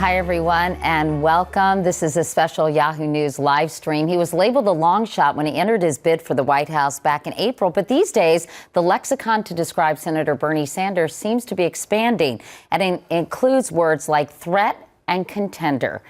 Hi, everyone, and welcome. This is a special Yahoo News live stream. He was labeled a long shot when he entered his bid for the White House back in April, but these days, the lexicon to describe Senator Bernie Sanders seems to be expanding, and it includes words like threat and contender.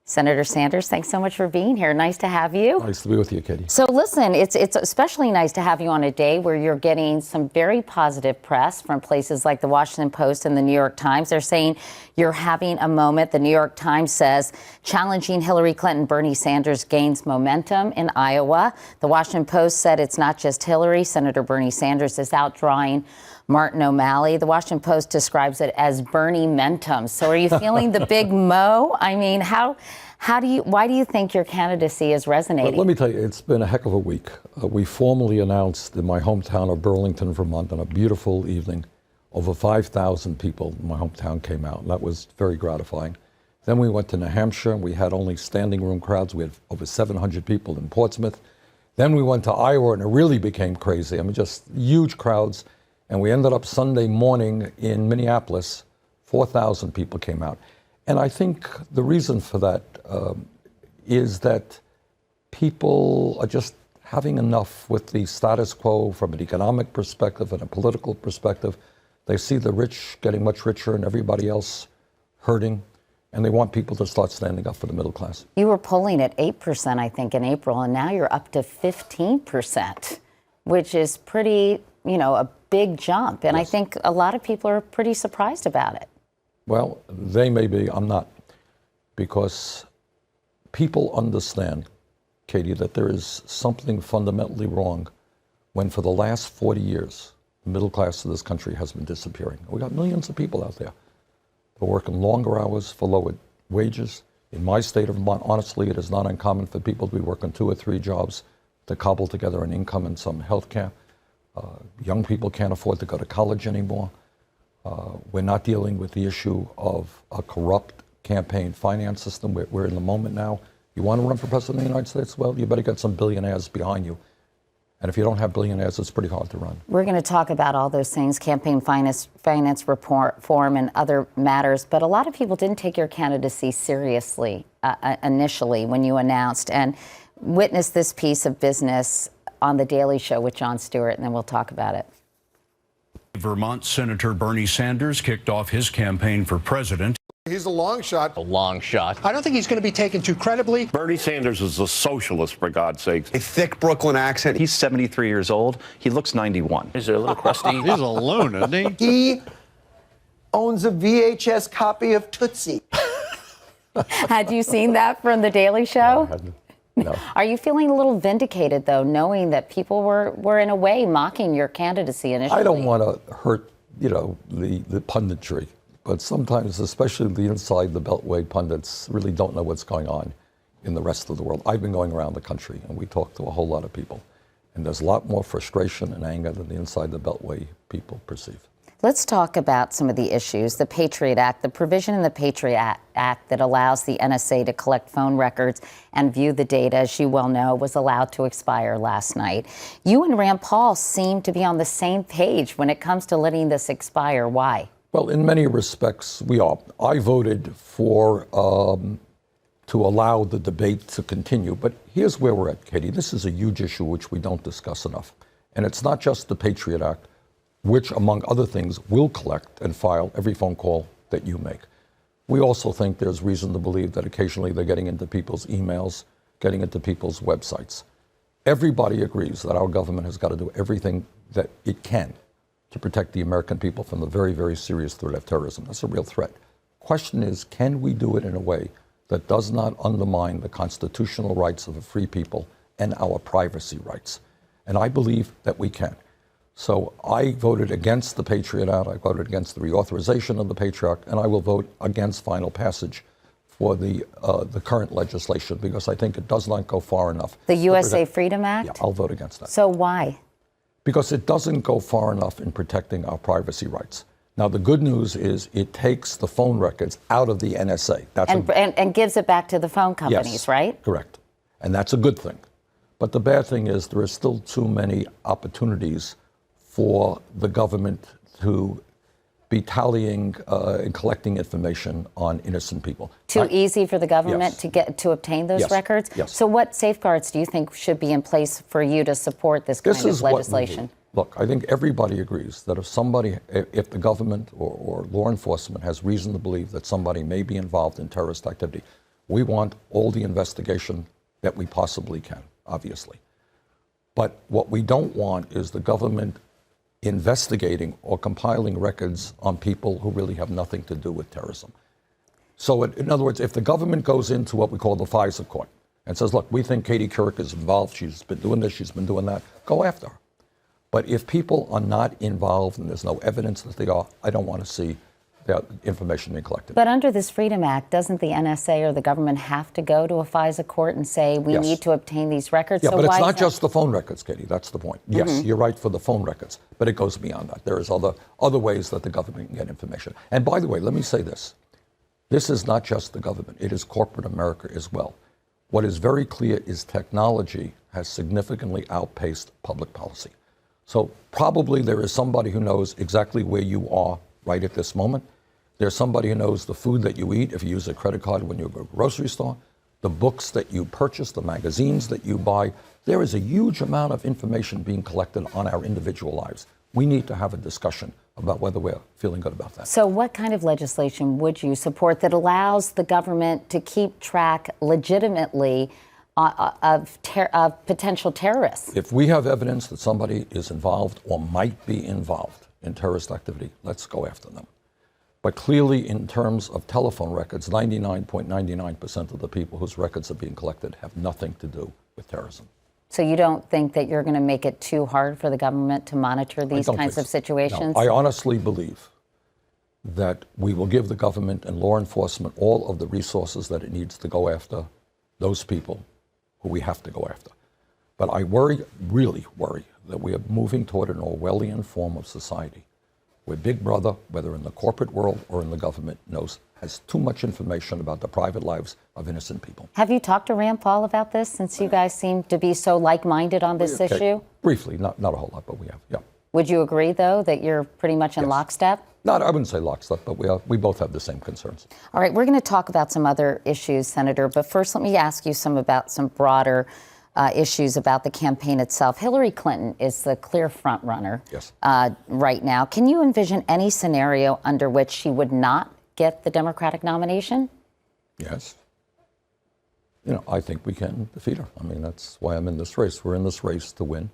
Senator Sanders, thanks so much for being here. Nice to have you. Nice to be with you, Katie. So listen, it's especially nice to have you on a day where you're getting some very positive press from places like the Washington Post and the New York Times. They're saying you're having a moment. The New York Times says challenging Hillary Clinton, Bernie Sanders gains momentum in Iowa. The Washington Post said it's not just Hillary. Senator Bernie Sanders is outdrawing Martin O'Malley. The Washington Post describes it as Bernie-mentum. So are you feeling the big mo? I mean, why do you think your candidacy is resonating? Well, let me tell you, it's been a heck of a week. We formally announced in my hometown of Burlington, Vermont, on a beautiful evening, over 5,000 people in my hometown came out. And that was very gratifying. Then we went to New Hampshire, and we had only standing room crowds. We had over 700 people in Portsmouth. Then we went to Iowa, and it really became crazy. I mean, just huge crowds. And we ended up Sunday morning in Minneapolis, 4,000 people came out. And I think the reason for that is that people are just having enough with the status quo from an economic perspective and a political perspective. They see the rich getting much richer and everybody else hurting, and they want people to start standing up for the middle class. You were polling at 8%, I think, in April, and now you're up to 15%, which is pretty, a big jump. And yes. I think a lot of people are pretty surprised about it. Well, they may be, I'm not, because people understand, Katie, that there is something fundamentally wrong when for the last 40 years, the middle class of this country has been disappearing. We got millions of people out there. They're working longer hours for lower wages. In my state of Vermont, honestly, it is not uncommon for people to be working 2 or 3 jobs to cobble together an income and some health care. Young people can't afford to go to college anymore. We're not dealing with the issue of a corrupt campaign finance system. We're in the moment now. You want to run for president of the United States? Well, you better get some billionaires behind you. And if you don't have billionaires, it's pretty hard to run. We're going to talk about all those things, campaign finance reform and other matters. But a lot of people didn't take your candidacy seriously initially when you announced. And witness this piece of business on The Daily Show with Jon Stewart, and then we'll talk about it. Vermont Senator Bernie Sanders kicked off his campaign for president. He's a long shot. A long shot. I don't think he's going to be taken too credibly. Bernie Sanders is a socialist, for God's sakes. A thick Brooklyn accent. He's 73 years old. He looks 91. Is there a little crusty? He's alone, isn't he? He owns a VHS copy of Tootsie. Had you seen that from The Daily Show? I hadn't. No. Are you feeling a little vindicated, though, knowing that people were in a way mocking your candidacy initially? I don't want to hurt, the punditry, but sometimes, especially the inside the Beltway pundits, really don't know what's going on in the rest of the world. I've been going around the country, and we talk to a whole lot of people, and there's a lot more frustration and anger than the inside the Beltway people perceive. Let's talk about some of the issues. The Patriot Act, the provision in the Patriot Act that allows the NSA to collect phone records and view the data, as you well know, was allowed to expire last night. You and Rand Paul seem to be on the same page when it comes to letting this expire. Why? Well, in many respects, we are. I voted for to allow the debate to continue. But here's where we're at, Katie. This is a huge issue which we don't discuss enough. And it's not just the Patriot Act, which, among other things, will collect and file every phone call that you make. We also think there's reason to believe that occasionally they're getting into people's emails, getting into people's websites. Everybody agrees that our government has got to do everything that it can to protect the American people from the very, very serious threat of terrorism. That's a real threat. Question is, can we do it in a way that does not undermine the constitutional rights of a free people and our privacy rights? And I believe that we can. So I voted against the Patriot Act, I voted against the reauthorization of the Patriot Act, and I will vote against final passage for the current legislation because I think it does not go far enough. The USA Freedom Act? Yeah, I'll vote against that. So why? Because it doesn't go far enough in protecting our privacy rights. Now, the good news is it takes the phone records out of the NSA. And gives it back to the phone companies, yes, right? Correct. And that's a good thing. But the bad thing is there are still too many opportunities for the government to be tallying and collecting information on innocent people. Too easy for the government Yes. to obtain those Yes. records? Yes. So what safeguards do you think should be in place for you to support this kind of legislation? Look, I think everybody agrees that if the government or law enforcement has reason to believe that somebody may be involved in terrorist activity, we want all the investigation that we possibly can, obviously. But what we don't want is the government investigating or compiling records on people who really have nothing to do with terrorism. So in other words, if the government goes into what we call the FISA court and says, look, we think Katie Couric is involved, she's been doing this, she's been doing that, go after her. But if people are not involved and there's no evidence that they are, I don't want to see that information being collected. But under this Freedom Act, doesn't the NSA or the government have to go to a FISA court and say, we Yes. need to obtain these records? Yeah, so but it's why not is that- just the phone records, Katie. That's the point. Yes, you're right for the phone records, but it goes beyond that. There is other ways that the government can get information. And by the way, let me say this. This is not just the government. It is corporate America as well. What is very clear is technology has significantly outpaced public policy. So probably there is somebody who knows exactly where you are right at this moment. There's somebody who knows the food that you eat if you use a credit card when you go to the grocery store, the books that you purchase, the magazines that you buy. There is a huge amount of information being collected on our individual lives. We need to have a discussion about whether we're feeling good about that. So what kind of legislation would you support that allows the government to keep track legitimately of potential terrorists? If we have evidence that somebody is involved or might be involved in terrorist activity, let's go after them. But clearly, in terms of telephone records, 99.99% of the people whose records are being collected have nothing to do with terrorism. So you don't think that you're going to make it too hard for the government to monitor these kinds of situations? No, I honestly believe that we will give the government and law enforcement all of the resources that it needs to go after those people who we have to go after. But I really worry, that we are moving toward an Orwellian form of society where Big Brother, whether in the corporate world or in the government, has too much information about the private lives of innocent people. Have you talked to Rand Paul about this, since you guys seem to be so like-minded on this issue? Briefly, not a whole lot, but we have, yeah. Would you agree, though, that you're pretty much in lockstep? No, I wouldn't say lockstep, but we both have the same concerns. All right, we're going to talk about some other issues, Senator, but first let me ask you about some broader issues about the campaign itself. Hillary Clinton is the clear front runner right now. Can you envision any scenario under which she would not get the Democratic nomination? Yes. I think we can defeat her. I mean, that's why I'm in this race. We're in this race to win.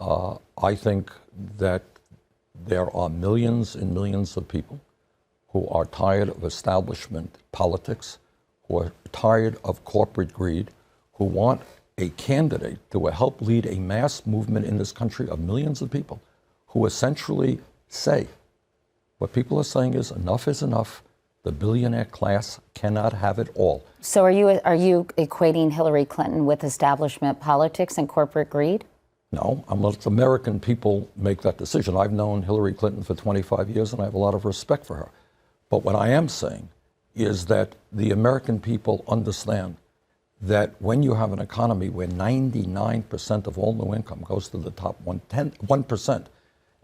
I think that there are millions and millions of people who are tired of establishment politics, who are tired of corporate greed, who want a candidate that will help lead a mass movement in this country of millions of people who essentially say, what people are saying is enough. The billionaire class cannot have it all. So are you equating Hillary Clinton with establishment politics and corporate greed? No, unless American people make that decision. I've known Hillary Clinton for 25 years and I have a lot of respect for her. But what I am saying is that the American people understand that when you have an economy where 99% of all new income goes to the top 1%,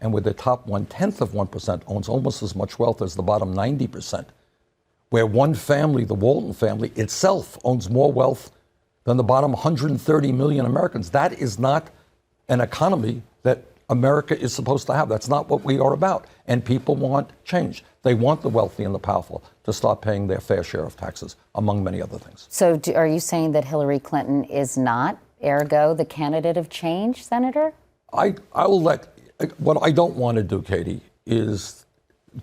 and where the top 1/10 of 1% owns almost as much wealth as the bottom 90%, where one family, the Walton family itself, owns more wealth than the bottom 130 million Americans, that is not an economy that America is supposed to have. That's not what we are about. And people want change. They want the wealthy and the powerful to start paying their fair share of taxes, among many other things. So are you saying that Hillary Clinton is not, ergo, the candidate of change, Senator? What I don't want to do, Katie, is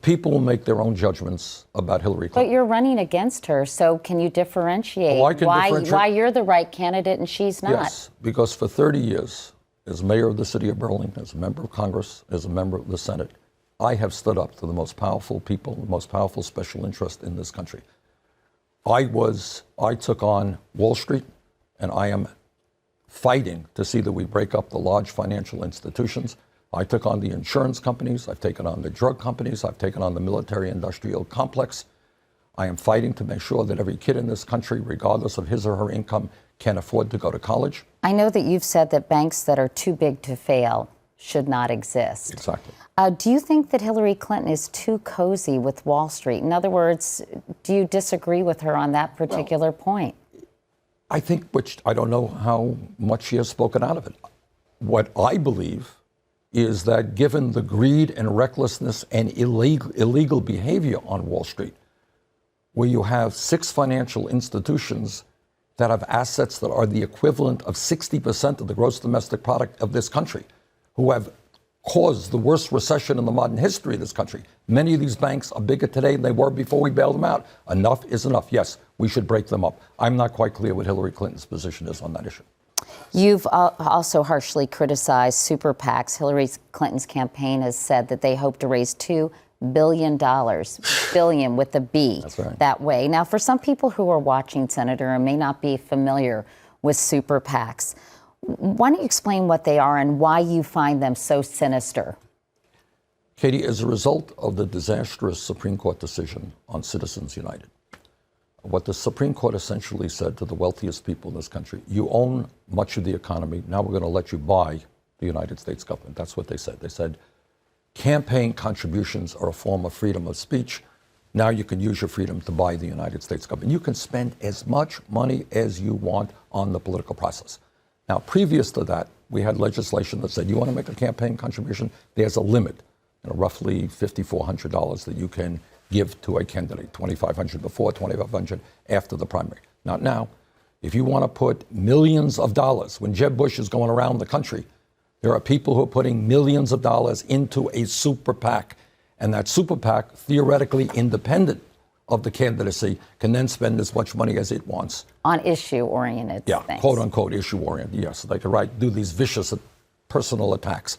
people will make their own judgments about Hillary Clinton. But you're running against her, so can you differentiate, why you're the right candidate and she's not? Yes, because for 30 years, as mayor of the city of Burlington, as a member of Congress, as a member of the Senate, I have stood up to the most powerful people, the most powerful special interest in this country. I took on Wall Street, and I am fighting to see that we break up the large financial institutions. I took on the insurance companies, I've taken on the drug companies, I've taken on the military-industrial complex. I am fighting to make sure that every kid in this country, regardless of his or her income, can afford to go to college. I know that you've said that banks that are too big to fail should not exist. Exactly. Do you think that Hillary Clinton is too cozy with Wall Street? In other words, do you disagree with her on that particular point? I think, which I don't know how much she has spoken out of it. What I believe is that given the greed and recklessness and illegal behavior on Wall Street, where you have 6 financial institutions that have assets that are the equivalent of 60% of the gross domestic product of this country, who have caused the worst recession in the modern history of this country. Many of these banks are bigger today than they were before we bailed them out. Enough is enough. Yes, we should break them up. I'm not quite clear what Hillary Clinton's position is on that issue. You've also harshly criticized super PACs. Hillary Clinton's campaign has said that they hope to raise $2 billion, billion with a B. That's right. That way. Now, for some people who are watching, Senator, and may not be familiar with super PACs, why don't you explain what they are and why you find them so sinister? Katie, as a result of the disastrous Supreme Court decision on Citizens United, what the Supreme Court essentially said to the wealthiest people in this country, you own much of the economy, now we're going to let you buy the United States government. That's what they said. They said campaign contributions are a form of freedom of speech. Now you can use your freedom to buy the United States government. You can spend as much money as you want on the political process. Now, previous to that, we had legislation that said you want to make a campaign contribution, there's a limit, roughly $5,400 that you can give to a candidate, $2,500 before, $2,500 after the primary. Not now. If you want to put millions of dollars, when Jeb Bush is going around the country, there are people who are putting millions of dollars into a super PAC, and that super PAC, theoretically independent of the candidacy, can then spend as much money as it wants. On issue-oriented things. Quote unquote issue-oriented, yes. They can do these vicious personal attacks.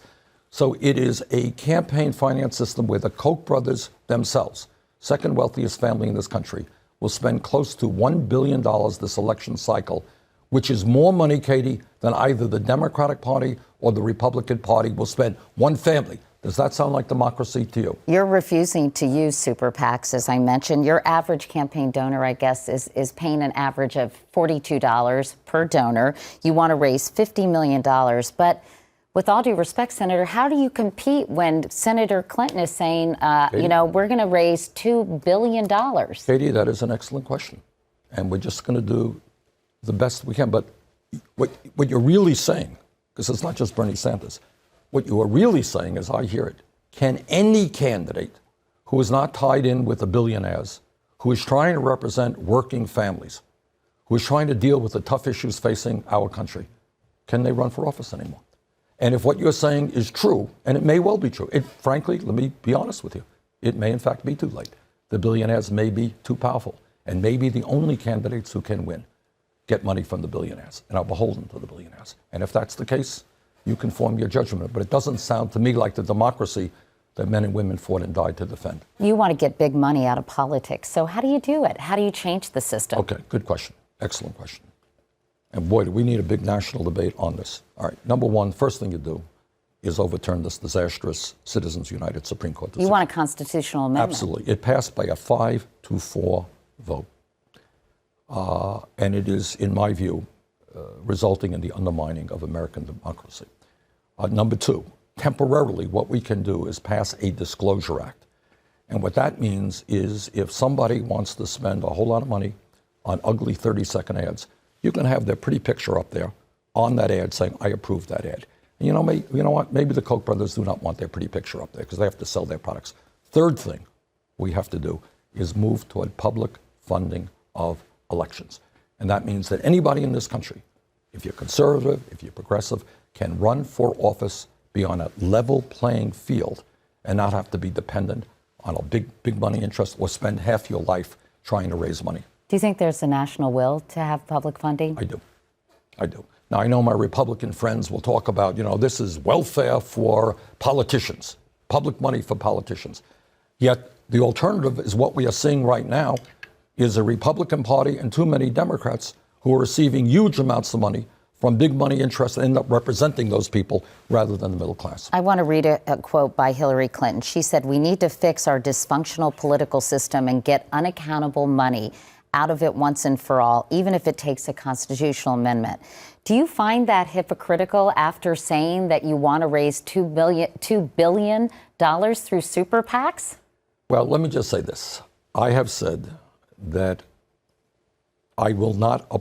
So it is a campaign finance system where the Koch brothers themselves, second wealthiest family in this country, will spend close to $1 billion this election cycle, which is more money, Katie, than either the Democratic Party or the Republican Party will spend. One family. Does that sound like democracy to you? You're refusing to use super PACs, as I mentioned. Your average campaign donor, I guess, is paying an average of $42 per donor. You want to raise $50 million. But with all due respect, Senator, how do you compete when Senator Clinton is saying, we're going to raise $2 billion? Katie, that is an excellent question. And we're just going to do the best we can. But what you're really saying, because it's not just Bernie Sanders, what you are really saying, as I hear it, can any candidate who is not tied in with the billionaires, who is trying to represent working families, who is trying to deal with the tough issues facing our country, can they run for office anymore? And if what you're saying is true, and it may well be true, frankly, let me be honest with you, it may in fact be too late. The billionaires may be too powerful, and maybe the only candidates who can win get money from the billionaires and are beholden to the billionaires. And if that's the case, you can form your judgment. But it doesn't sound to me like the democracy that men and women fought and died to defend. You want to get big money out of politics. So how do you do it? How do you change the system? Okay, good question. Excellent question. And boy, do we need a big national debate on this. All right, number one, first thing you do is overturn this disastrous Citizens United Supreme Court decision. You want a constitutional amendment? Absolutely. It passed by a 5-4 vote. And it is, in my view, resulting in the undermining of American democracy. Number two, temporarily, what we can do is pass a Disclosure Act. And what that means is if somebody wants to spend a whole lot of money on ugly 30-second ads, you can have their pretty picture up there on that ad saying, I approve that ad. And you know what? Maybe the Koch brothers do not want their pretty picture up there because they have to sell their products. Third thing we have to do is move toward public funding of elections. And that means that anybody in this country, if you're conservative, if you're progressive, can run for office, be on a level playing field, and not have to be dependent on a big money interest or spend half your life trying to raise money. Do you think there's a national will to have public funding? I do. Now, I know my Republican friends will talk about, this is welfare for politicians, public money for politicians. Yet the alternative is what we are seeing right now is a Republican Party and too many Democrats who are receiving huge amounts of money from big money interests and end up representing those people rather than the middle class. I want to read a quote by Hillary Clinton. She said, "We need to fix our dysfunctional political system and get unaccountable money out of it once and for all, even if it takes a constitutional amendment." Do you find that hypocritical after saying that you want to raise $2 billion through super PACs? Well, let me just say this. I have said that I will not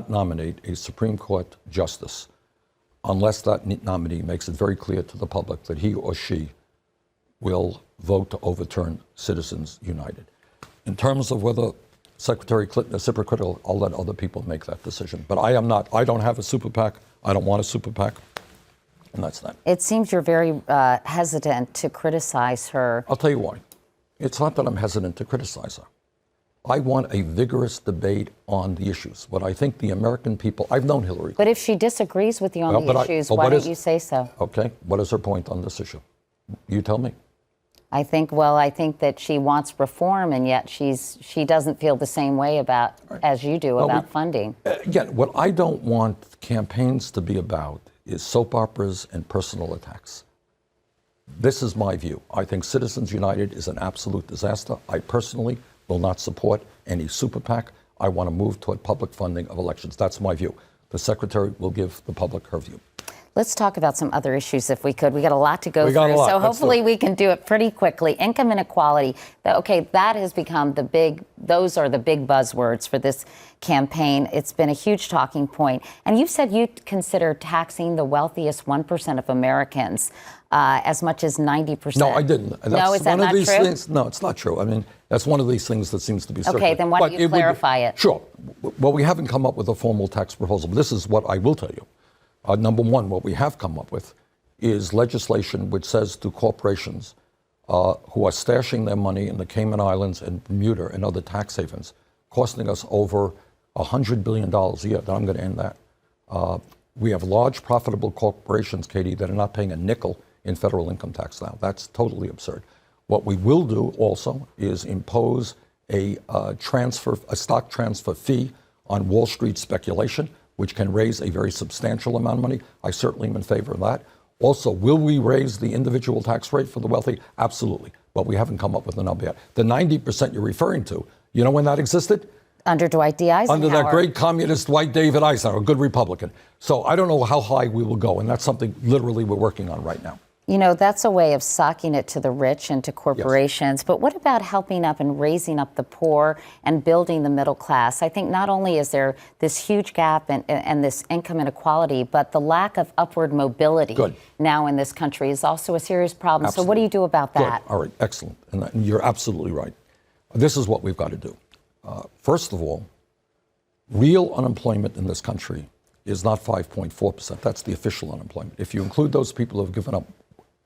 nominate a Supreme Court justice unless that nominee makes it very clear to the public that he or she will vote to overturn Citizens United. In terms of whether Secretary Clinton is hypocritical, I'll let other people make that decision. But I am not. I don't have a super PAC. I don't want a super PAC. And that's that. It seems you're very hesitant to criticize her. I'll tell you why. It's not that I'm hesitant to criticize her. I want a vigorous debate on the issues. What I think the American people, I've known Hillary. But if she disagrees with you on the issues, why don't you say so? Okay, what is her point on this issue? You tell me. I think that she wants reform, and yet she doesn't feel the same way as you do about funding. Again, what I don't want campaigns to be about is soap operas and personal attacks. This is my view. I think Citizens United is an absolute disaster. I personally will not support any super PAC. I want to move toward public funding of elections. That's my view. The Secretary will give the public her view. Let's talk about some other issues if we could. We got a lot to go through, so hopefully we can do it pretty quickly. Income inequality, that has become those are the big buzzwords for this campaign. It's been a huge talking point. And you've said you'd consider taxing the wealthiest 1% of Americans as much as 90%. No, I didn't. No, is that not true? Things, no, it's not true. I mean, that's one of these things that seems to be circulating. Okay, then why don't you clarify it? Sure. Well, we haven't come up with a formal tax proposal, but this is what I will tell you. Number one, what we have come up with is legislation which says to corporations who are stashing their money in the Cayman Islands and Bermuda and other tax havens, costing us over $100 billion a year, that I'm going to end that. We have large profitable corporations, Katie, that are not paying a nickel in federal income tax now. That's totally absurd. What we will do also is impose a stock transfer fee on Wall Street speculation, which can raise a very substantial amount of money. I certainly am in favor of that. Also, will we raise the individual tax rate for the wealthy? Absolutely. But we haven't come up with a number yet. The 90% you're referring to, you know when that existed? Under Dwight D. Eisenhower. Under that great communist Dwight David Eisenhower, a good Republican. So I don't know how high we will go, and that's something literally we're working on right now. You know, that's a way of socking it to the rich and to corporations. Yes. But what about helping up and raising up the poor and building the middle class? I think not only is there this huge gap and this income inequality, but the lack of upward mobility now in this country is also a serious problem. Absolutely. So what do you do about that? Good. All right, excellent. And you're absolutely right. This is what we've got to do. First of all, real unemployment in this country is not 5.4%. That's the official unemployment. If you include those people who have given up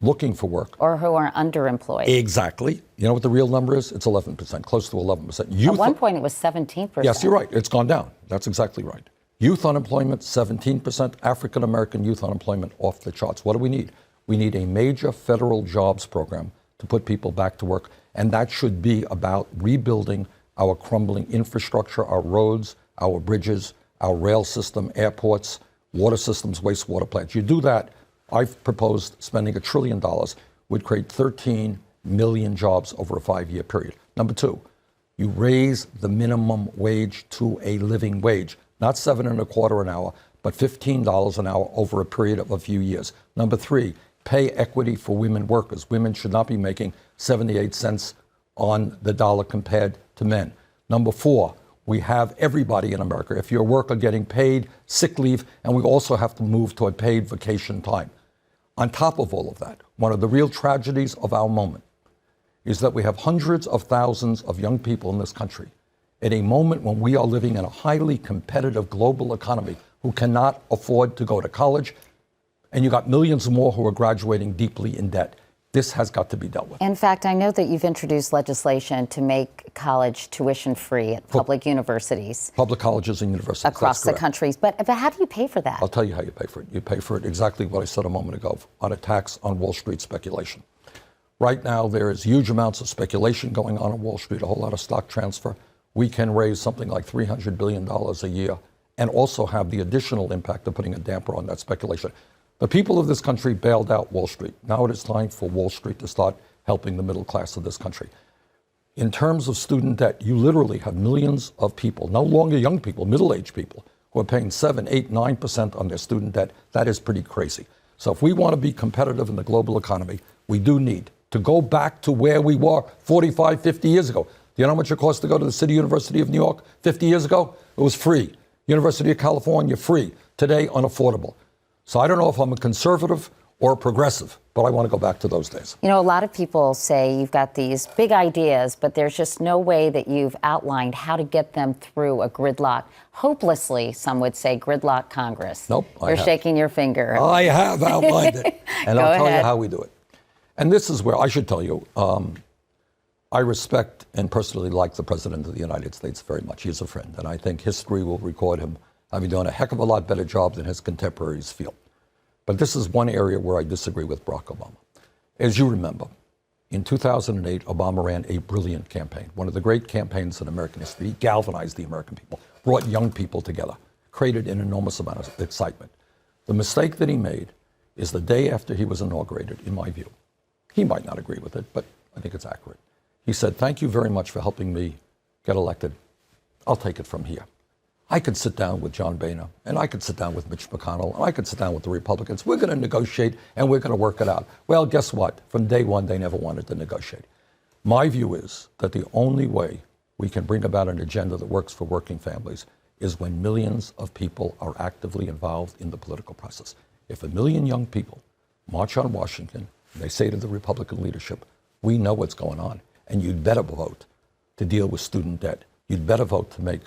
looking for work. Or who are underemployed. Exactly. You know what the real number is? It's 11%, close to 11%. At one point it was 17%. Yes, you're right. It's gone down. That's exactly right. Youth unemployment, 17%. African American youth unemployment off the charts. What do we need? We need a major federal jobs program to put people back to work. And that should be about rebuilding our crumbling infrastructure, our roads, our bridges, our rail system, airports, water systems, wastewater plants. You do that, I've proposed spending $1 trillion would create 13 million jobs over a 5-year period. Number two, you raise the minimum wage to a living wage, not $7.25 an hour, but $15 an hour over a period of a few years. Number three, pay equity for women workers. Women should not be making 78 cents on the dollar compared to men. Number four, we have everybody in America, if you're a worker, getting paid sick leave, and we also have to move toward paid vacation time. On top of all of that, one of the real tragedies of our moment is that we have hundreds of thousands of young people in this country at a moment when we are living in a highly competitive global economy who cannot afford to go to college, and you got millions more who are graduating deeply in debt. This has got to be dealt with. In fact, I know that you've introduced legislation to make college tuition free at public universities. Public colleges and universities. Across the country. But how do you pay for that? I'll tell you how you pay for it. You pay for it exactly what I said a moment ago, on a tax on Wall Street speculation. Right now, there is huge amounts of speculation going on Wall Street, a whole lot of stock transfer. We can raise something like $300 billion a year and also have the additional impact of putting a damper on that speculation. The people of this country bailed out Wall Street. Now it is time for Wall Street to start helping the middle class of this country. In terms of student debt, you literally have millions of people, no longer young people, middle-aged people, who are paying 7, 8, 9% on their student debt. That is pretty crazy. So if we want to be competitive in the global economy, we do need to go back to where we were 45, 50 years ago. Do you know how much it cost to go to the City University of New York 50 years ago? It was free. University of California, free. Today, unaffordable. So I don't know if I'm a conservative or a progressive, but I want to go back to those days. You know, a lot of people say you've got these big ideas, but there's just no way that you've outlined how to get them through a gridlock, hopelessly, some would say, gridlock Congress. Nope. You're shaking your finger. I have outlined it, and I'll tell you ahead. how we do it. And this is where I should tell you, I respect and personally like the President of the United States very much. He's a friend, and I think history will record him having done a heck of a lot better job than his contemporaries feel. But this is one area where I disagree with Barack Obama. As you remember, in 2008, Obama ran a brilliant campaign, one of the great campaigns in American history. He galvanized the American people, brought young people together, created an enormous amount of excitement. The mistake that he made is the day after he was inaugurated, in my view. He might not agree with it, but I think it's accurate. He said, "Thank you very much for helping me get elected. I'll take it from here." I could sit down with John Boehner, and I could sit down with Mitch McConnell, and I could sit down with the Republicans. We're going to negotiate, and we're going to work it out. Well, guess what? From day one, they never wanted to negotiate. My view is that the only way we can bring about an agenda that works for working families is when millions of people are actively involved in the political process. If 1 million young people march on Washington, and they say to the Republican leadership, "We know what's going on, and you'd better vote to deal with student debt. You'd better vote to make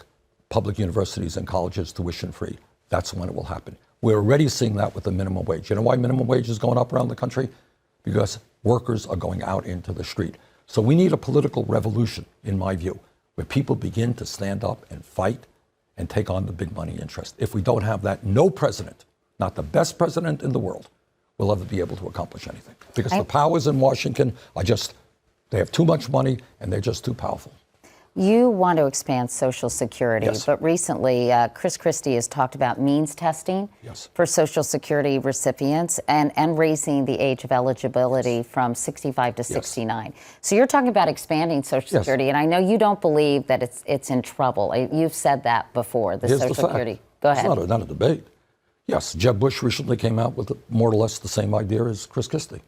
public universities and colleges tuition free," that's when it will happen. We're already seeing that with the minimum wage. You know why minimum wage is going up around the country? Because workers are going out into the street. So we need a political revolution, in my view, where people begin to stand up and fight and take on the big money interest. If we don't have that, no president, not the best president in the world, will ever be able to accomplish anything. Because the powers in Washington are just, they have too much money and they're just too powerful. You want to expand Social Security, Yes. but recently Chris Christie has talked about means testing Yes. for Social Security recipients and raising the age of eligibility from 65 to 69. So you're talking about expanding Social Yes. Security, and I know you don't believe that it's in trouble. You've said that before, the Here's Social the fact. Security. Go ahead. It's not a debate. Yes, Jeb Bush recently came out with more or less the same idea as Chris Christie.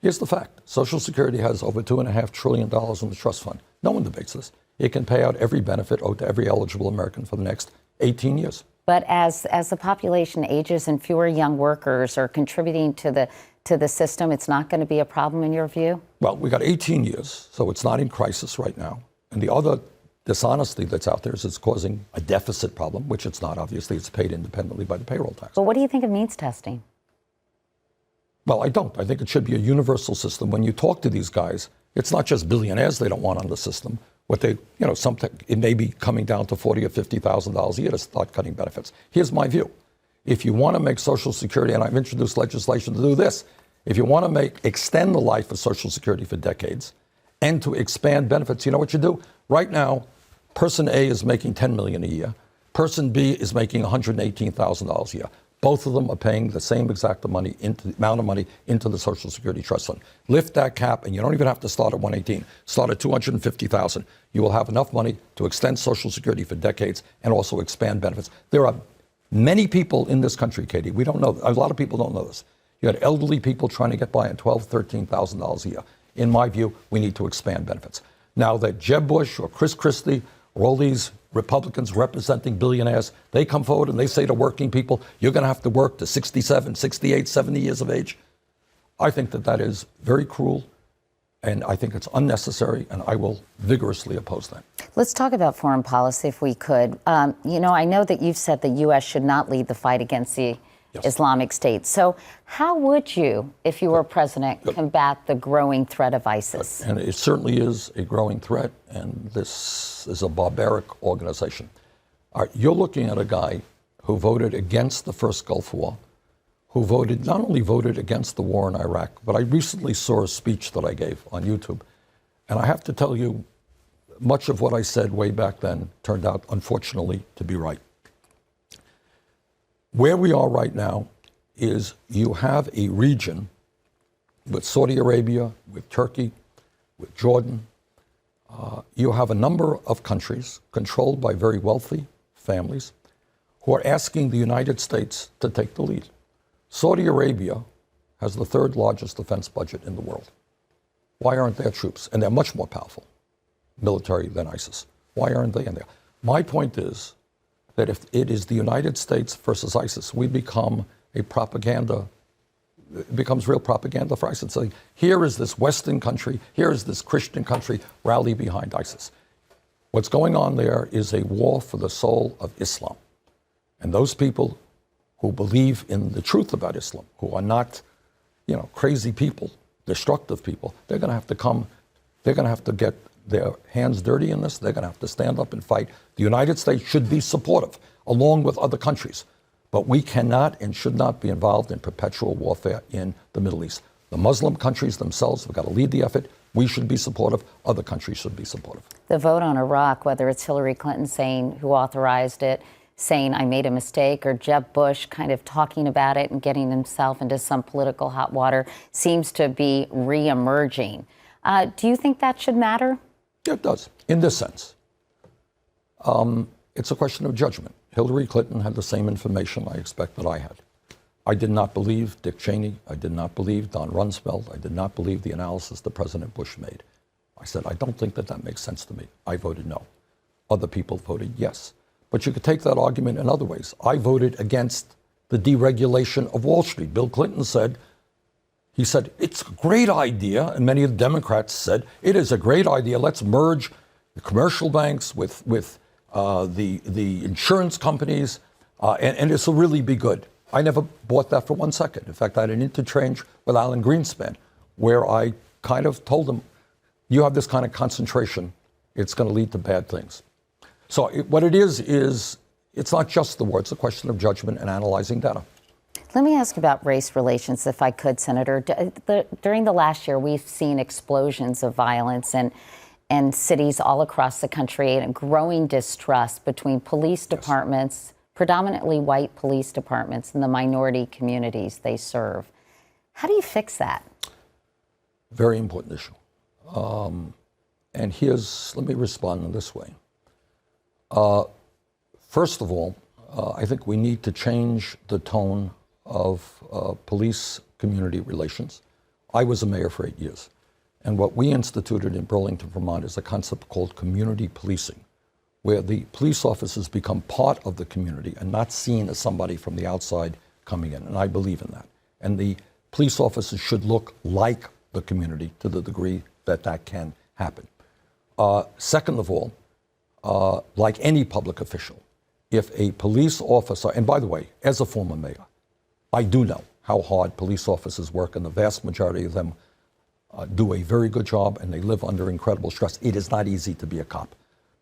Here's the fact. Social Security has over $2.5 trillion in the trust fund. No one debates this. It can pay out every benefit owed to every eligible American for the next 18 years. But as the population ages and fewer young workers are contributing to the system, it's not going to be a problem in your view? Well, we got 18 years, so it's not in crisis right now. And the other dishonesty that's out there is it's causing a deficit problem, which it's not, obviously. It's paid independently by the payroll tax. But what do you think of means testing? Well, I don't. I think it should be a universal system. When you talk to these guys, it's not just billionaires they don't want on the system. What they, it may be coming down to $40,000 or $50,000 a year to start cutting benefits. Here's my view. If you want to make Social Security, and I've introduced legislation to do this, if you want to extend the life of Social Security for decades and to expand benefits, you know what you do? Right now, person A is making $10 million a year. Person B is making $118,000 a year. Both of them are paying the same exact amount of money into the Social Security Trust Fund. Lift that cap, and you don't even have to start at 118. Start at 250,000. You will have enough money to extend Social Security for decades and also expand benefits. There are many people in this country, Katie. We don't know. A lot of people don't know this. You had elderly people trying to get by on $12,000, $13,000 a year. In my view, we need to expand benefits. Now that Jeb Bush or Chris Christie or all these Republicans representing billionaires, they come forward and they say to working people, you're going to have to work to 67, 68, 70 years of age. I think that is very cruel, and I think it's unnecessary, and I will vigorously oppose that. Let's talk about foreign policy if we could. I know that you've said the U.S. should not lead the fight against the Islamic State. So how would you, if you were president, combat the growing threat of ISIS? And it certainly is a growing threat, and this is a barbaric organization. You're looking at a guy who voted against the first Gulf War, who not only voted against the war in Iraq, but I recently saw a speech that I gave on YouTube. And I have to tell you, much of what I said way back then turned out, unfortunately, to be right. Where we are right now is you have a region with Saudi Arabia, with Turkey, with Jordan. You have a number of countries controlled by very wealthy families who are asking the United States to take the lead. Saudi Arabia has the third largest defense budget in the world. Why aren't their troops? And they're much more powerful military than ISIS. Why aren't they in there? My point is that if it is the United States versus ISIS, we become a propaganda, it becomes real propaganda for ISIS. Saying, here is this Western country, here is this Christian country, rally behind ISIS. What's going on there is a war for the soul of Islam. And those people who believe in the truth about Islam, who are not, crazy people, destructive people, they're going to have to come, they're going to have to get their hands dirty in this. They're going to have to stand up and fight. The United States should be supportive, along with other countries. But we cannot and should not be involved in perpetual warfare in the Middle East. The Muslim countries themselves have got to lead the effort. We should be supportive. Other countries should be supportive. The vote on Iraq, whether it's Hillary Clinton saying who authorized it, saying I made a mistake, or Jeb Bush kind of talking about it and getting himself into some political hot water, seems to be re-emerging. Do you think that should matter? It does, in this sense. It's a question of judgment. Hillary Clinton had the same information I expect that I had. I did not believe Dick Cheney. I did not believe Don Rumsfeld. I did not believe the analysis that President Bush made. I said, I don't think that makes sense to me. I voted no. Other people voted yes. But you could take that argument in other ways. I voted against the deregulation of Wall Street. Bill Clinton said, it's a great idea, and many of the Democrats said, it is a great idea. Let's merge the commercial banks with the insurance companies, and this will really be good. I never bought that for 1 second. In fact, I had an interchange with Alan Greenspan where I kind of told him, you have this kind of concentration, it's going to lead to bad things. So what it is it's not just the war, it's a question of judgment and analyzing data. Let me ask about race relations, if I could, Senator. During the last year, we've seen explosions of violence and cities all across the country, and a growing distrust between police departments, predominantly white police departments, and the minority communities they serve. How do you fix that? Very important issue. And let me respond in this way. First of all, I think we need to change the tone of police community relations. I was a mayor for 8 years. And what we instituted in Burlington, Vermont is a concept called community policing, where the police officers become part of the community and not seen as somebody from the outside coming in. And I believe in that. And the police officers should look like the community to the degree that that can happen. Second of all, like any public official, if a police officer, and by the way, as a former mayor, I do know how hard police officers work, and the vast majority of them do a very good job, and they live under incredible stress. It is not easy to be a cop,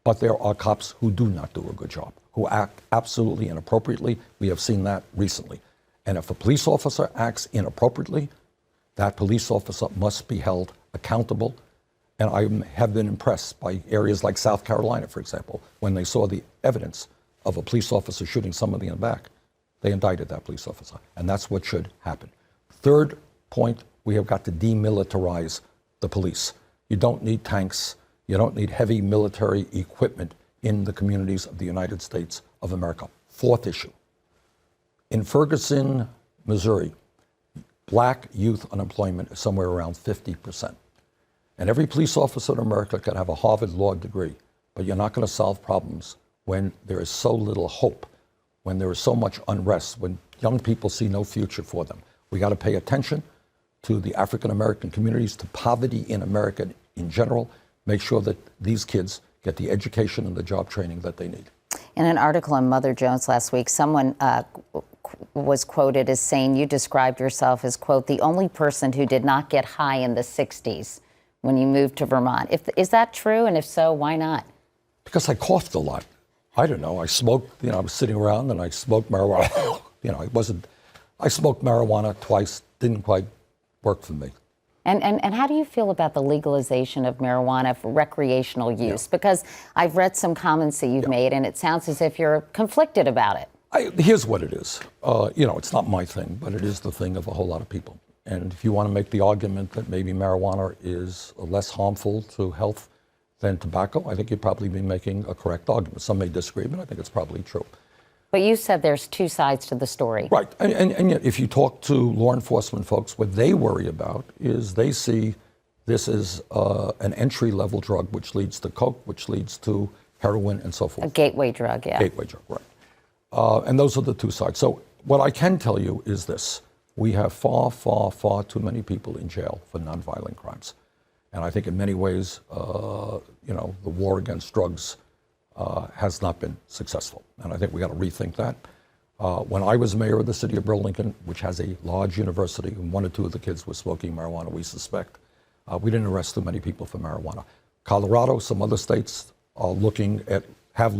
but there are cops who do not do a good job, who act absolutely inappropriately. We have seen that recently. And if a police officer acts inappropriately, that police officer must be held accountable. And I have been impressed by areas like South Carolina, for example, when they saw the evidence of a police officer shooting somebody in the back. They indicted that police officer, and that's what should happen. Third point, we have got to demilitarize the police. You don't need tanks. You don't need heavy military equipment in the communities of the United States of America. Fourth issue. In Ferguson, Missouri, black youth unemployment is somewhere around 50%. And every police officer in America can have a Harvard Law degree, but you're not going to solve problems when there is so little hope, when there is so much unrest, when young people see no future for them. We got to pay attention to the African American communities, to poverty in America in general, make sure that these kids get the education and the job training that they need. In an article on Mother Jones last week, someone was quoted as saying, you described yourself as, quote, the only person who did not get high in the 60s when you moved to Vermont. Is that true? And if so, why not? Because I coughed a lot. I don't know. I smoked, I was sitting around and I smoked marijuana. I smoked marijuana twice, didn't quite work for me. And how do you feel about the legalization of marijuana for recreational use? Because I've read some comments that you've made, and it sounds as if you're conflicted about it. Here's what it is. It's not my thing, but it is the thing of a whole lot of people. And if you want to make the argument that maybe marijuana is less harmful to health than tobacco, I think you'd probably be making a correct argument. Some may disagree, but I think it's probably true. But you said there's two sides to the story. Right. And yet, if you talk to law enforcement folks, what they worry about is they see this as an entry-level drug, which leads to coke, which leads to heroin, and so forth. A gateway drug, yeah. Gateway drug, right. And those are the two sides. So what I can tell you is this. We have far, far, far too many people in jail for nonviolent crimes. And I think in many ways, the war against drugs has not been successful. And I think we got to rethink that. When I was mayor of the city of Burlington, which has a large university, and 1 or 2 of the kids were smoking marijuana, we suspect, we didn't arrest too many people for marijuana. Colorado, some other states are have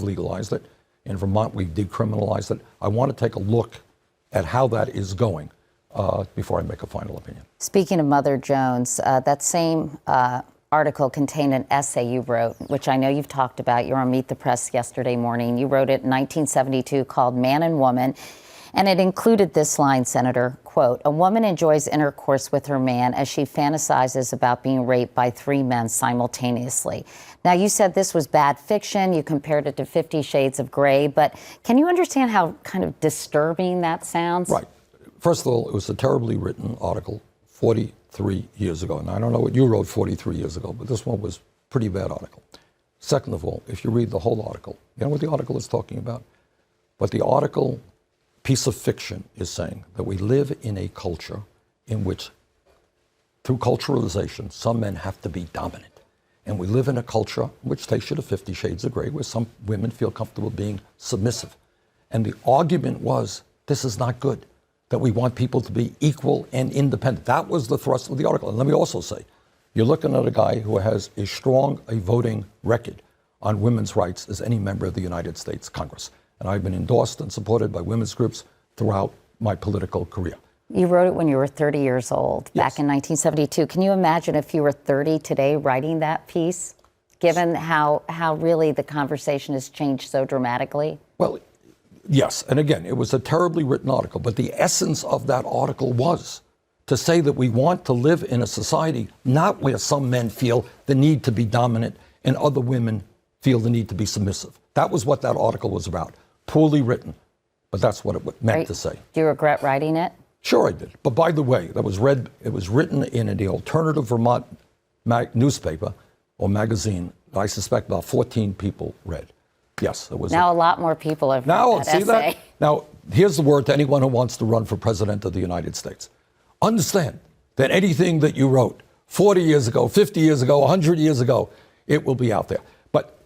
legalized it. In Vermont, we've decriminalized it. I want to take a look at how that is going before I make a final opinion. Speaking of Mother Jones, that same article contained an essay you wrote, which I know you've talked about. You were on Meet the Press yesterday morning. You wrote it in 1972 called Man and Woman. And it included this line, Senator, quote, "A woman enjoys intercourse with her man as she fantasizes about being raped by 3 men simultaneously." Now, you said this was bad fiction. You compared it to 50 Shades of Grey. But can you understand how kind of disturbing that sounds? Right. First of all, it was a terribly written article 43 years ago. And I don't know what you wrote 43 years ago, but this one was a pretty bad article. Second of all, if you read the whole article, you know what the article is talking about? But the article, piece of fiction, is saying that we live in a culture in which, through culturalization, some men have to be dominant. And we live in a culture which takes you to 50 Shades of Grey, where some women feel comfortable being submissive. And the argument was, this is not good, that we want people to be equal and independent. That was the thrust of the article. And let me also say, you're looking at a guy who has as strong a voting record on women's rights as any member of the United States Congress. And I've been endorsed and supported by women's groups throughout my political career. You wrote it when you were 30 years old, Yes. back in 1972. Can you imagine if you were 30 today writing that piece, given how really the conversation has changed so dramatically? Well, yes. And again, it was a terribly written article, but the essence of that article was to say that we want to live in a society not where some men feel the need to be dominant and other women feel the need to be submissive. That was what that article was about. Poorly written, but that's what it meant to say. Do you regret writing it? Sure I did. But by the way, it was written in the alternative Vermont newspaper or magazine that I suspect about 14 people read. Yes, it was. Now a lot more people have Now, read that see essay. that? Now, here's the word to anyone who wants to run for president of the United States. Understand that anything that you wrote 40 years ago, 50 years ago, 100 years ago, it will be out there. But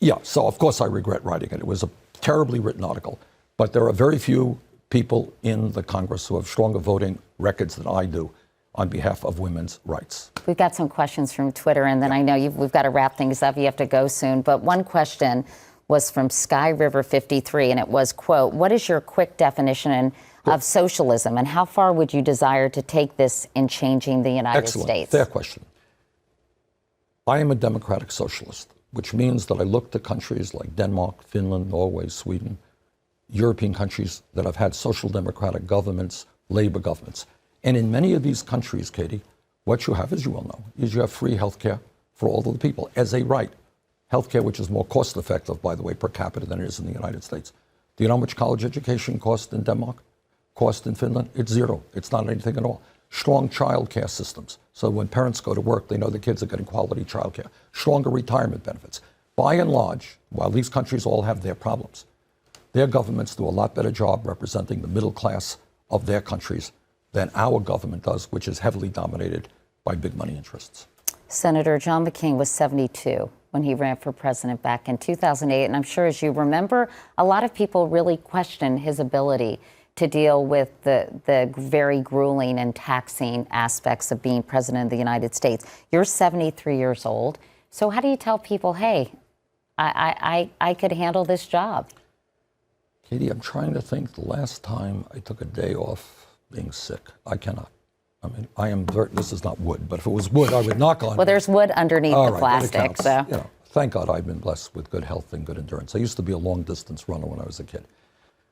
yeah, so of course I regret writing it. It was a terribly written article. But there are very few people in the Congress who have stronger voting records than I do on behalf of women's rights. We've got some questions from Twitter, and then I know we've got to wrap things up. You have to go soon. But one question was from Sky River 53, and it was, quote, "What is your quick definition of socialism, and how far would you desire to take this in changing the United States?" Fair question. I am a democratic socialist, which means that I look to countries like Denmark, Finland, Norway, Sweden, European countries that have had social democratic governments, labor governments. And in many of these countries, Katie, what you have, as you well know, is you have free health care for all of the people as a right. Health care, which is more cost effective, by the way, per capita than it is in the United States. Do you know how much college education costs in Denmark? Cost in Finland? It's zero. It's not anything at all. Strong child care systems. So when parents go to work, they know the kids are getting quality child care. Stronger retirement benefits. By and large, while these countries all have their problems, their governments do a lot better job representing the middle class of their countries than our government does, which is heavily dominated by big money interests. Senator John McCain was 72 when he ran for president back in 2008. And I'm sure, as you remember, a lot of people really questioned his ability to deal with the very grueling and taxing aspects of being president of the United States. You're 73 years old. So how do you tell people, hey, I could handle this job? Katie, I'm trying to think the last time I took a day off being sick. I cannot. I mean, this is not wood, but if it was wood, I would knock on it. Well, there's wood underneath All the right, plastic, so. You know, thank God I've been blessed with good health and good endurance. I used to be a long-distance runner when I was a kid.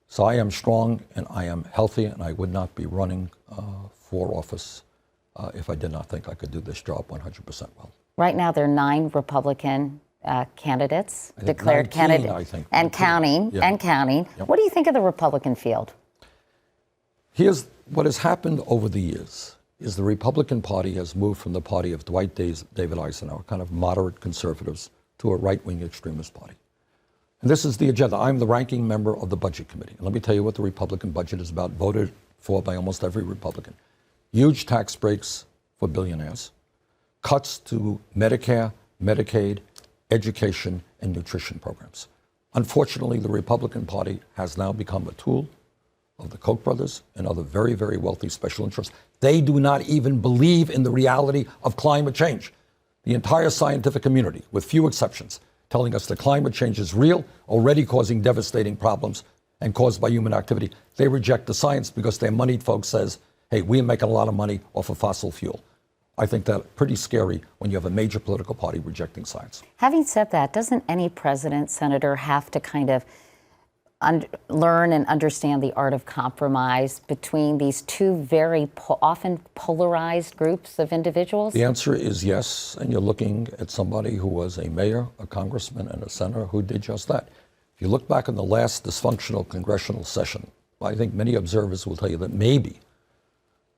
So I am strong and I am healthy, and I would not be running for office if I did not think I could do this job 100% well. Right now, there are 9 Republican candidates, I think declared 19, candidates, I think. and counting, Yeah. and counting. Yep. What do you think of the Republican field? Here's what has happened over the years is the Republican Party has moved from the party of Dwight David Eisenhower, kind of moderate conservatives, to a right-wing extremist party. And this is the agenda. I'm the ranking member of the Budget Committee. And let me tell you what the Republican budget is about, voted for by almost every Republican. Huge tax breaks for billionaires, cuts to Medicare, Medicaid, education, and nutrition programs. Unfortunately, the Republican Party has now become a tool of the Koch brothers and other very, very wealthy special interests. They do not even believe in the reality of climate change. The entire scientific community, with few exceptions, telling us that climate change is real, already causing devastating problems and caused by human activity. They reject the science because their moneyed folks says, hey, we're making a lot of money off of fossil fuel. I think that's pretty scary when you have a major political party rejecting science. Having said that, doesn't any president, senator have to kind of learn and understand the art of compromise between these two very often polarized groups of individuals? The answer is yes, and you're looking at somebody who was a mayor, a congressman, and a senator who did just that. If you look back on the last dysfunctional congressional session, I think many observers will tell you that maybe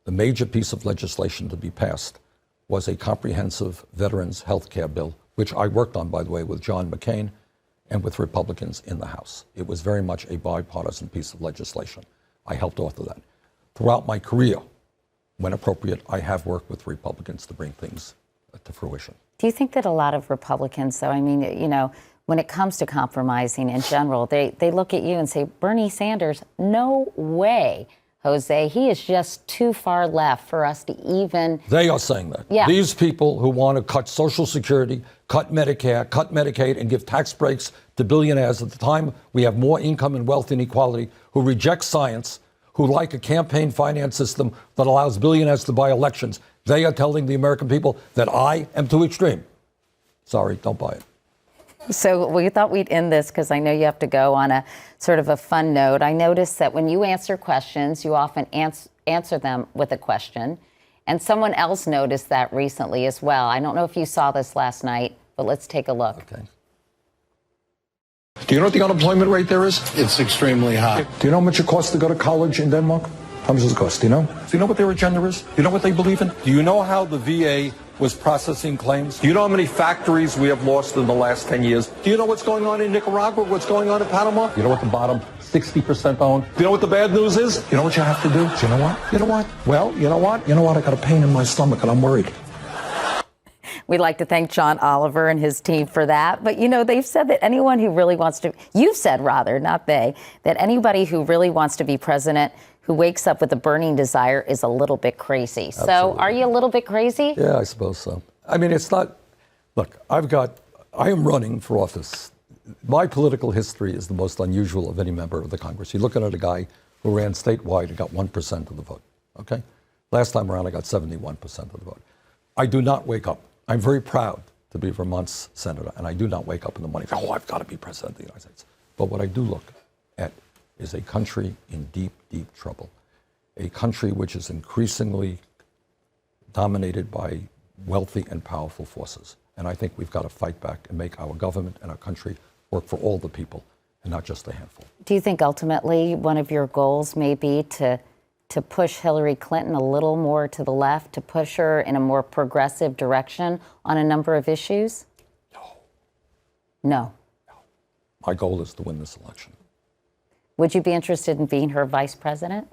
the major piece of legislation to be passed was a comprehensive veterans health care bill, which I worked on, by the way, with John McCain and with Republicans in the House. It was very much a bipartisan piece of legislation. I helped author that. Throughout my career, when appropriate, I have worked with Republicans to bring things to fruition. Do you think that a lot of Republicans, though, I mean, you know, when it comes to compromising in general, they look at you and say, Bernie Sanders, no way, Jose, he is just too far left for us to even... They are saying that. Yeah. These people who want to cut Social Security, cut Medicare, cut Medicaid, and give tax breaks to billionaires at the time we have more income and wealth inequality, who reject science, who like a campaign finance system that allows billionaires to buy elections, they are telling the American people that I am too extreme. Sorry, don't buy it. So we thought we'd end this because I know you have to go on a sort of a fun note. I noticed that when you answer questions, you often answer them with a question. And someone else noticed that recently as well. I don't know if you saw this last night, but let's take a look. Okay. Do you know what the unemployment rate there is? It's extremely high. Do you know how much it costs to go to college in Denmark? How much does it cost? Do you know? Do you know what their agenda is? Do you know what they believe in? Do you know how the VA was processing claims? Do you know how many factories we have lost in the last 10 years? Do you know what's going on in Nicaragua? What's going on in Panama? You know what the bottom 60% own? Do you know what the bad news is? You know what you have to do? Do you know what? You know what? Well, you know what? You know what? I got a pain in my stomach and I'm worried. We'd like to thank John Oliver and his team for that. But, you know, they've said that anyone who really wants to, you've said rather, not they, that anybody who really wants to be president who wakes up with a burning desire is a little bit crazy. Absolutely. So are you a little bit crazy? Yeah, I suppose so. I mean, it's not, look, I am running for office. My political history is the most unusual of any member of the Congress. You're looking at a guy who ran statewide and got 1% of the vote, okay? Last time around, I got 71% of the vote. I do not wake up. I'm very proud to be Vermont's senator, and I do not wake up in the morning, oh, I've got to be president of the United States. But what I do look at is a country in deep, deep trouble, a country which is increasingly dominated by wealthy and powerful forces. And I think we've got to fight back and make our government and our country work for all the people and not just a handful. Do you think ultimately one of your goals may be to push Hillary Clinton a little more to the left, to push her in a more progressive direction on a number of issues? No. My goal is to win this election. Would you be interested in being her vice president?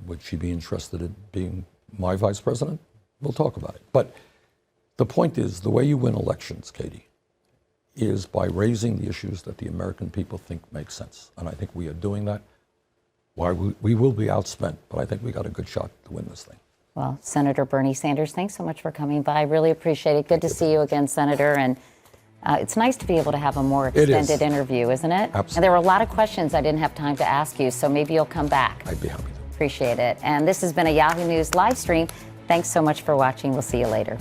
Would she be interested in being my vice president? We'll talk about it. But the point is, the way you win elections, Katie, is by raising the issues that the American people think make sense. And I think we are doing that. Why we will be outspent, but I think we got a good shot to win this thing. Well, Senator Bernie Sanders, thanks so much for coming by. I really appreciate it. Good to see you again, Senator. And it's nice to be able to have a more extended interview, isn't it? Absolutely. And there were a lot of questions I didn't have time to ask you, so maybe you'll come back. I'd be happy to. Appreciate it. And this has been a Yahoo News live stream. Thanks so much for watching. We'll see you later.